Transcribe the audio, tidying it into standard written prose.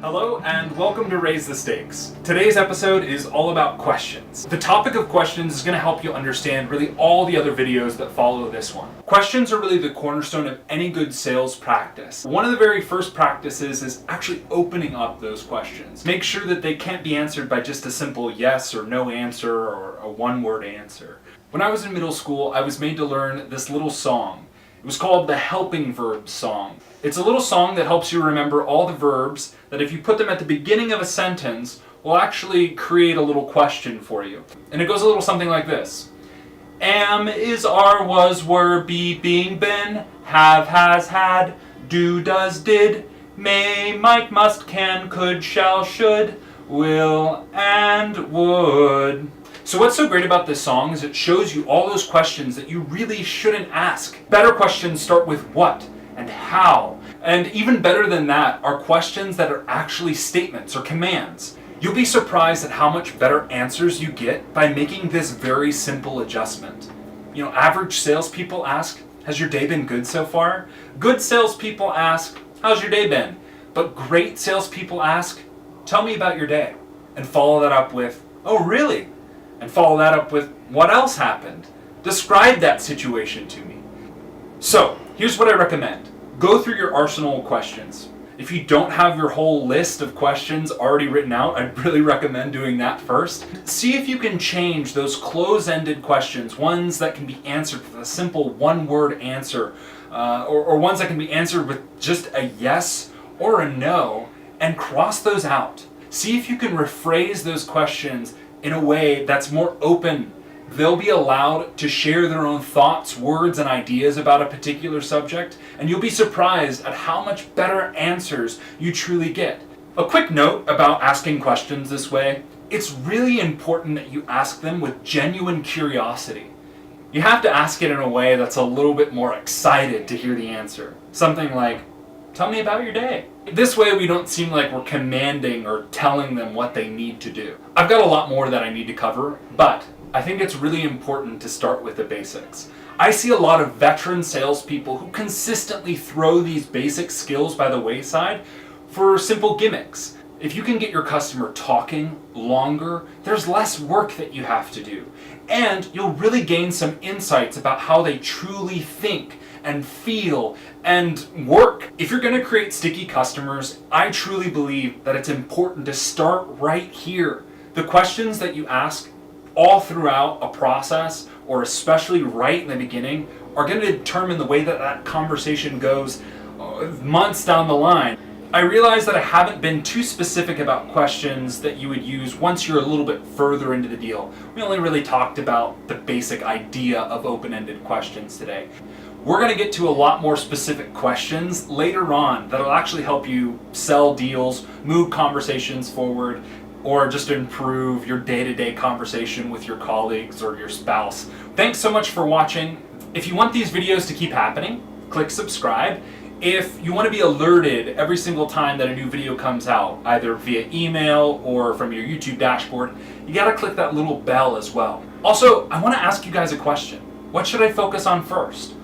Hello and welcome to Raise the Stakes. Today's episode is all about questions. The topic of questions is going to help you understand really all the other videos that follow this one. Questions are really the cornerstone of any good sales practice. One of the very first practices is actually opening up those questions. Make sure that they can't be answered by just a simple yes or no answer or a one-word answer. When I was in middle school, I was made to learn this little song. It was called the Helping Verbs Song. It's a little song that helps you remember all the verbs that if you put them at the beginning of a sentence will actually create a little question for you. And it goes a little something like this. Am, is, are, was, were, be, being, been, have, has, had, do, does, did, may, might, must, can, could, shall, should, will, and would. So what's so great about this song is it shows you all those questions that you really shouldn't ask. Better questions start with what and how. And even better than that are questions that are actually statements or commands. You'll be surprised at how much better answers you get by making this very simple adjustment. Average salespeople ask, has your day been good so far? Good salespeople ask, how's your day been? But great salespeople ask, tell me about your day. And follow that up with, oh really? And follow that up with, what else happened? Describe that situation to me. So, here's what I recommend. Go through your arsenal of questions. If you don't have your whole list of questions already written out, I'd really recommend doing that first. See if you can change those close-ended questions, ones that can be answered with a simple one-word answer, or ones that can be answered with just a yes or a no, and cross those out. See if you can rephrase those questions in a way that's more open. They'll be allowed to share their own thoughts, words, and ideas about a particular subject, and you'll be surprised at how much better answers you truly get. A quick note about asking questions this way, it's really important that you ask them with genuine curiosity. You have to ask it in a way that's a little bit more excited to hear the answer. Something like, tell me about your day. This way we don't seem like we're commanding or telling them what they need to do. I've got a lot more that I need to cover, but I think it's really important to start with the basics. I see a lot of veteran salespeople who consistently throw these basic skills by the wayside for simple gimmicks. If you can get your customer talking longer, there's less work that you have to do. And you'll really gain some insights about how they truly think and feel and work. If you're going to create sticky customers, I truly believe that it's important to start right here. The questions that you ask all throughout a process, or especially right in the beginning, are going to determine the way that that conversation goes months down the line. I realize that I haven't been too specific about questions that you would use once you're a little bit further into the deal. We only really talked about the basic idea of open-ended questions today. We're going to get to a lot more specific questions later on that'll actually help you sell deals, move conversations forward, or just improve your day-to-day conversation with your colleagues or your spouse. Thanks so much for watching. If you want these videos to keep happening, click subscribe. If you want to be alerted every single time that a new video comes out, either via email or from your YouTube dashboard, you gotta click that little bell as well. Also, I want to ask you guys a question. What should I focus on first?